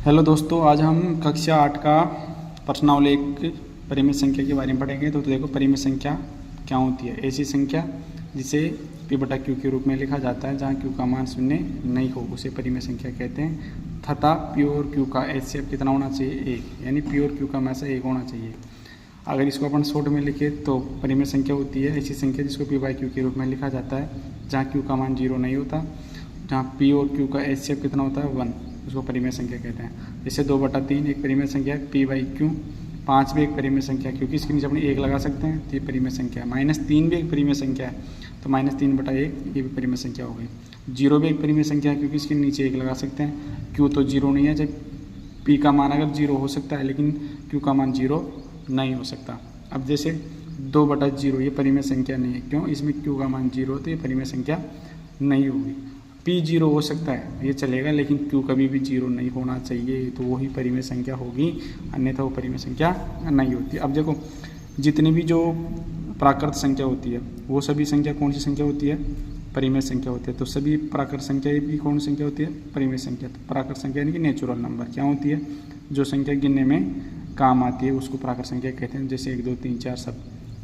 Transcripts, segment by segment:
Hello दोस्तों, आज हम कक्षा 8 का प्रश्नावली एक परिमित संख्या के बारे में पढ़ेंगे। तो देखो, परिमित संख्या क्या होती है? ऐसी संख्या जिसे p बटा q के रूप में लिखा जाता है जहाँ q का मान शून्य नहीं हो, उसे परिमित संख्या कहते हैं। तथा p और q का HCF कितना होना चाहिए? 1, यानी p और q का हमेशा 1 होना चाहिए। अगर इसको अपन शॉर्ट में लिखे तो परिमित संख्या होती है ऐसी संख्या जिसको p बाई q के रूप में लिखा जाता है जहाँ q का मान 0 नहीं होता, जहाँ p और q का HCF कितना होता है? 1, उसको परिमेय संख्या कहते हैं। जैसे 2/3 एक परिमेय संख्या है p बाई q, 5 भी एक परिमेय संख्या है क्योंकि इसके नीचे अपने 1 लगा सकते हैं तो ये परिमेय संख्या है। -3 भी एक परिमेय संख्या है तो -3/1 ये भी परिमेय संख्या हो गई। 0 भी एक परिमेय संख्या है क्योंकि इसके नीचे 1 लगा सकते हैं। q तो 0 नहीं है, जब p का मान अगर 0 हो सकता है लेकिन q का मान 0 नहीं हो सकता। अब जैसे 2/0 ये परिमेय संख्या नहीं है, क्यों? इसमें q का मान 0 तो ये परिमेय संख्या नहीं होगी। p 0 हो सकता है, ये चलेगा, लेकिन q कभी भी 0 नहीं होना चाहिए, तो वही परिमेय संख्या होगी, अन्यथा वो परिमेय संख्या नहीं होती। अब देखो, जितनी भी जो प्राकृत संख्या होती है वो सभी संख्या कौन सी संख्या होती है? परिमेय संख्या होती है। तो सभी प्राकृत संख्या भी कौन सी संख्या होती है? परिमेय संख्या। तो प्राकृत संख्या यानी कि नेचुरल नंबर क्या होती है? जो संख्या गिनने में काम आती है उसको प्राकृत संख्या कहते हैं। जैसे 1, 2, 3, 4 सब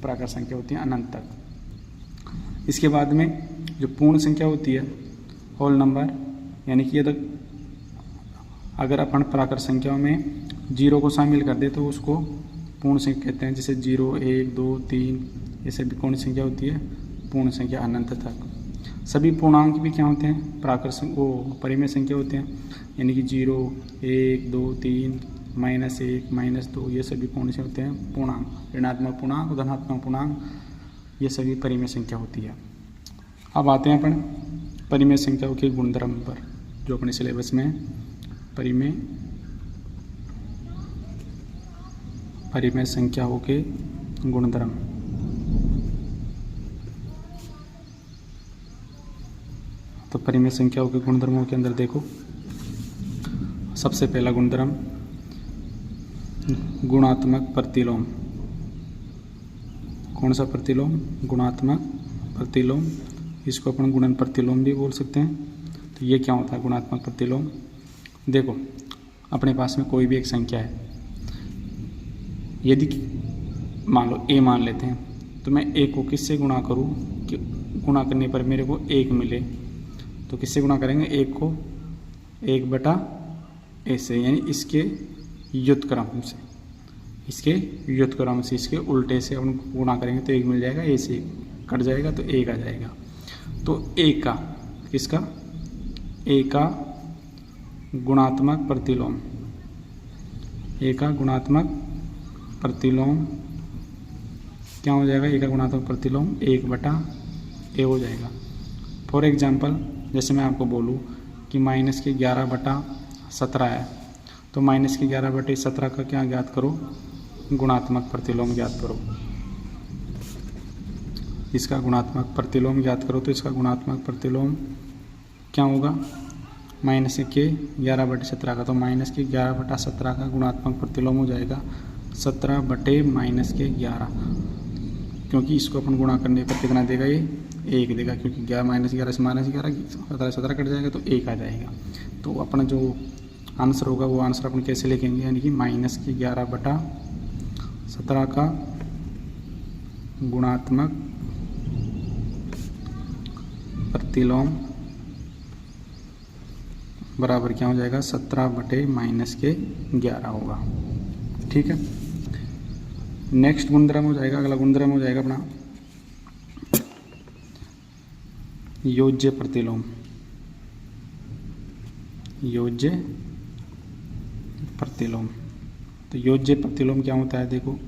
प्राकृत संख्या होती है अनंत तक। इसके बाद में जो पूर्ण संख्या होती है, होल नंबर, यानी कि यदि अगर अपन प्राकृत संख्याओं में 0 को शामिल कर दे तो उसको पूर्ण संख्या कहते हैं। जैसे 0, 1, 2, 3 ये सभी कौन सी संख्या होती है? पूर्ण संख्या अनंत तक। सभी पूर्णांक भी क्या होते हैं? प्राकृत वो परिमेय संख्या होते हैं, यानी कि 0, 1, 2, 3, -1, -2 ये सभी कौन से होते हैं? पूर्णांक। ऋणात्मक पूर्णांक, धनात्मक पूर्णांक, ये सभी परिमेय संख्या होती है। अब आते हैं अपन परिमेय संख्याओं के गुणधर्म पर, जो अपने सिलेबस में परिमेय संख्याओं के गुणधर्म। तो परिमेय संख्याओं के गुणधर्मों के अंदर देखो, सबसे पहला गुणधर्म गुणात्मक प्रतिलोम। कौन सा प्रतिलोम? गुणात्मक प्रतिलोम। इसको अपन गुणन प्रतिलोम भी बोल सकते हैं। तो ये क्या होता है गुणात्मक प्रतिलोम? देखो, अपने पास में कोई भी एक संख्या है, यदि मान लो a मान लेते हैं, तो मैं a को किससे गुणा करूँ कि गुणा करने पर मेरे को 1 मिले? तो किससे गुणा करेंगे? 1 को 1/a से, यानी इसके व्युत्क्रम से, इसके उल्टे से अपन गुणा करेंगे तो 1 मिल जाएगा, a से 1 कट जाएगा तो 1 आ जाएगा। तो a का किसका? a का गुणात्मक प्रतिलोम, a का गुणात्मक प्रतिलोम क्या हो जाएगा? a का गुणात्मक प्रतिलोम 1/a हो जाएगा। फॉर एग्जांपल, जैसे मैं आपको बोलूँ कि -11/17 है, तो -11/17 का क्या ज्ञात करो? गुणात्मक प्रतिलोम ज्ञात करो। इसका गुणात्मक प्रतिलोम ज्ञात करो। तो इसका गुणात्मक प्रतिलोम क्या होगा? -11/17 का, तो -11/17 का गुणात्मक प्रतिलोम हो जाएगा 17/-11, क्योंकि इसको अपन गुणा करने पर कितना देगा? ये 1 देगा, क्योंकि 11 से -11 17 कट जाएगा तो 1 आ जाएगा। तो अपना जो आंसर होगा वो आंसर अपन कैसे लिखेंगे? यानी कि -11/17 का गुणात्मक प्रतिलोम बराबर क्या हो जाएगा? 17/-11 होगा। ठीक है। नेक्स्ट गुणधर्म हो जाएगा, अगला गुणधर्म हो जाएगा अपना योज्य प्रतिलोम। योज्य प्रतिलोम। तो योज्य प्रतिलोम क्या होता है? देखो,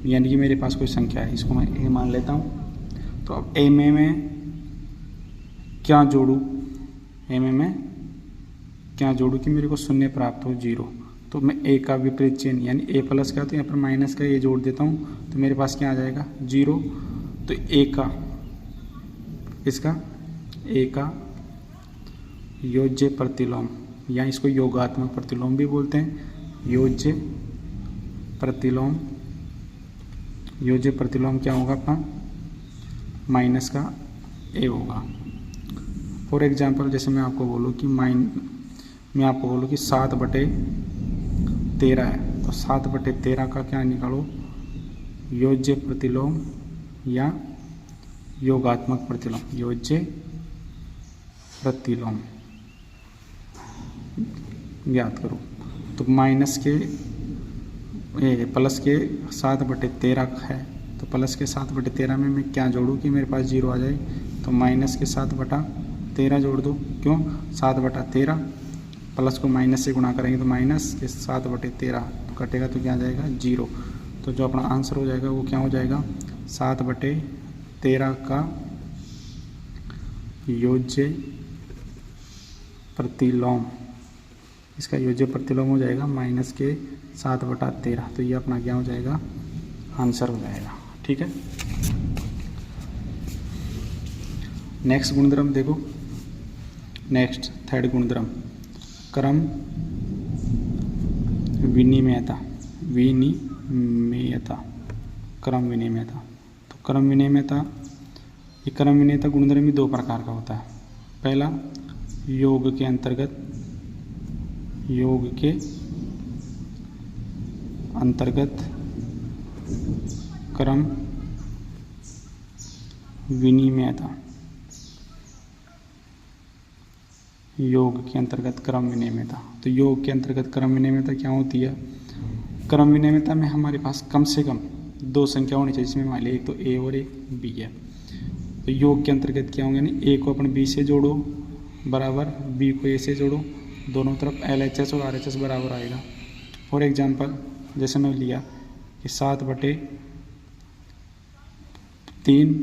यानी कि मेरे पास कोई संख्या है, इसको मैं a मान लेता हूँ। तो अब a में मैं क्या जोड़ूँ? a में मैं क्या जोड़ूँ कि मेरे को शून्य प्राप्त हो, 0। तो मैं a का विपरीत चिन्ह यानी a प्लस का, तो यहाँ पर माइनस का a जोड़ देता हूँ, तो मेरे पास क्या आ जाएगा? 0। तो a का इसका a का योज्य प्रतिलोम, या इसको योगात्मक प्रतिलोम भी बोलते हैं। योज्य प्रतिलोम क्या होगा अपना? माइनस का a होगा। फॉर एग्जांपल, जैसे मैं आपको बोलूँ कि मैं आपको बोलूँ कि 7/13 है, तो 7/13 का क्या निकालो, योज्य प्रतिलोम या योगात्मक प्रतिलोम। योज्य प्रतिलोम ज्ञात करो। तो प्लस के 7/13 है, तो प्लस के 7/13 में मैं क्या जोड़ूँ कि मेरे पास 0 आ जाए, तो माइनस के 7/13 जोड़ दो। क्यों, 7/13 प्लस को माइनस से गुणा करेंगे तो माइनस के 7/13 तो कटेगा तो क्या आ जाएगा 0। तो जो अपना आंसर हो जाएगा वो क्या हो जाएगा, 7/13 का योज्य प्रतिलोम, इसका योज्य प्रतिलोम हो जाएगा माइनस के 7/13। तो ये अपना क्या हो जाएगा, आंसर हो जाएगा। ठीक है, नेक्स्ट गुणधर्म देखो, नेक्स्ट थर्ड गुणधर्म क्रम विनिमयता। क्रम विनिमयता। तो क्रम विनिमयता, ये क्रम विनिमयता गुणधर्म भी 2 प्रकार का होता है। पहला योग के अंतर्गत क्रम विनिमयता। योग के अंतर्गत क्रम विनिमयता। तो योग के अंतर्गत क्रम विनिमयता क्या होती है, क्रम विनिमयता में हमारे पास कम से कम 2 संख्या होनी चाहिए, जिसमें मान लीजिए एक तो ए और एक बी है। तो योग के अंतर्गत क्या होंगे, यानी ए को अपन बी से जोड़ो बराबर बी को ए से जोड़ो, दोनों तरफ LHS और RHS बराबर आएगा। फॉर एग्जांपल जैसे मैं लिया कि 7/3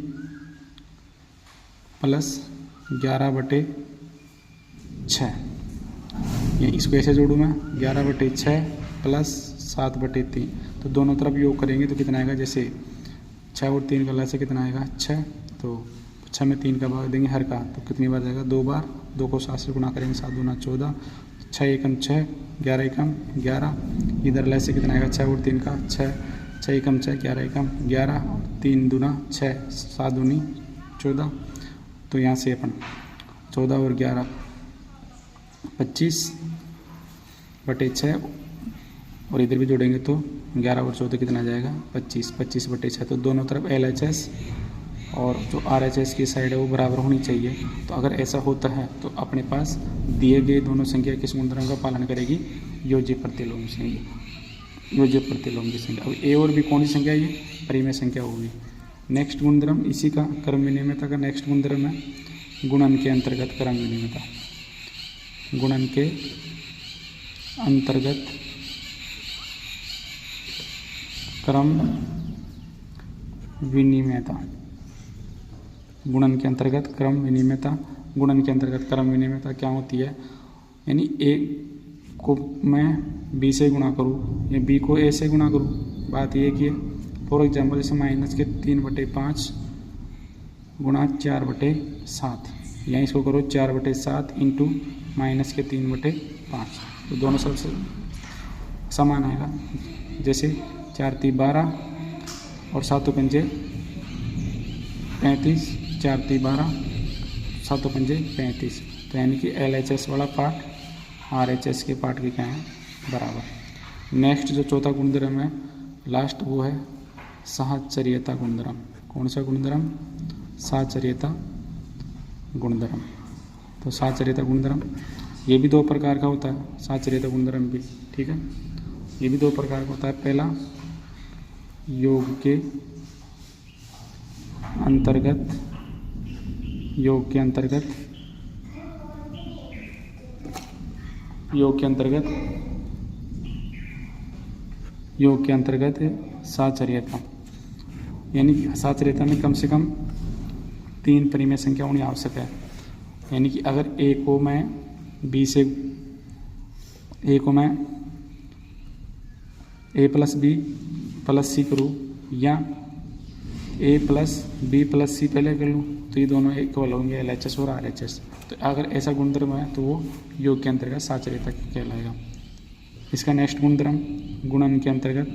प्लस 11/6, ये इसको ऐसे जोड़ूँ मैं 11/6 प्लस 7/3, तो दोनों तरफ योग करेंगे तो कितना आएगा, जैसे 6 और 3 का लय से कितना आएगा 6, तो 6 में 3 का भाग देंगे हर का, तो कितनी बार जाएगा 2 बार, 2 को 7 से गुणा करेंगे 7 दूना 14, 6 एकम 6, 11 एकम 11, इधर लय से कितना आएगा 6 और 3 का 6, 6 एकम 6, 11 एकम 11, 3 दूना 6, 7 दूनी 14, तो यहाँ से अपन 14 और 11 25/6 और इधर भी जोड़ेंगे तो 11 और 14 कितना आ जाएगा 25, 25/6। तो दोनों तरफ LHS और जो RHS की साइड है वो बराबर होनी चाहिए। तो अगर ऐसा होता है तो अपने पास दिए गए दोनों संख्या किस गुणधर्म का पालन करेगी, योज्य प्रतिलोम की संख्या। अब ए और बी कौन सी संख्या है, ये परिमेय संख्या होगी। नेक्स्ट गुणधर्म इसी का क्रम विनिमयता का नेक्स्ट गुणधर्म है गुणन के अंतर्गत क्रम विनिमयता। गुणन के अंतर्गत क्रम विनिमयता। गुणन के अंतर्गत क्रम विनिमयता। गुणन के अंतर्गत क्रम विनिमयता क्या होती है, यानी ए को मैं बी से गुणा करूँ या बी को ए से गुणा करूँ, बात ये कि फॉर एग्जांपल जैसे माइनस के 3/5 गुणा 4/7, या इसको करो 4/7 इंटू माइनस के 3/5, तो दोनों सबसे समान आएगा। जैसे 4 × 12 और 7 × 5 35, 4 × 12 7 × 5 35, तो यानी कि LHS वाला पार्ट RHS के पार्ट के क्या है बराबर। नेक्स्ट जो चौथा गुणधर्म है लास्ट, वो है साहचर्यता गुणधर्म। कौन सा गुणधर्म, साहचर्यता गुणधर्म। तो साहचर्यता गुणधर्म ये भी 2 प्रकार का होता है, साहचर्यता गुणधर्म भी, ठीक है, ये भी 2 प्रकार का होता है। पहला योग के अंतर्गत साहचर्यता, यानी कि साहचर्यता में कम से कम 3 परिमेय संख्या होनी आवश्यक है। यानी कि अगर ए को मैं a + b + c करूँ या a + b + c पहले कर लूँ, तो ये दोनों इक्वल होंगे LHS और RHS। तो अगर ऐसा गुणधर्म है तो वो योग के अंतर्गत साहचर्यता कहलाएगा। इसका नेक्स्ट गुणधर्म गुणन के अंतर्गत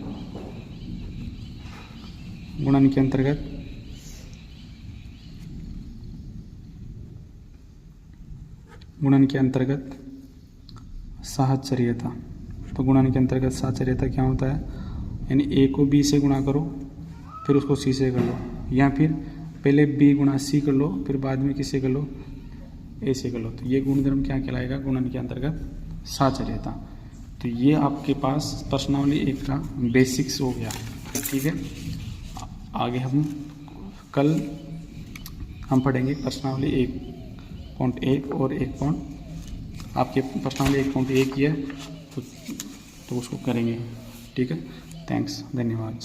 साहचर्यता। तो गुणन के अंतर्गत साहचर्यता क्या होता है, यानी ए को बी से गुणा करो फिर उसको सी से कर लो, या फिर पहले बी गुणा सी कर लो फिर बाद में किससे कर लो, ए से कर लो। तो ये गुणधर्म क्या कहलाएगा, गुणन के अंतर्गत साहचर्यता। तो ये आपके पास प्रश्नावली 1 का बेसिक्स हो गया। ठीक है, आगे हम कल हम पढ़ेंगे प्रश्नावली 1.1 और 1. आपके प्रश्नावली 1.1 की है तो उसको करेंगे। ठीक है, थैंक्स, धन्यवाद।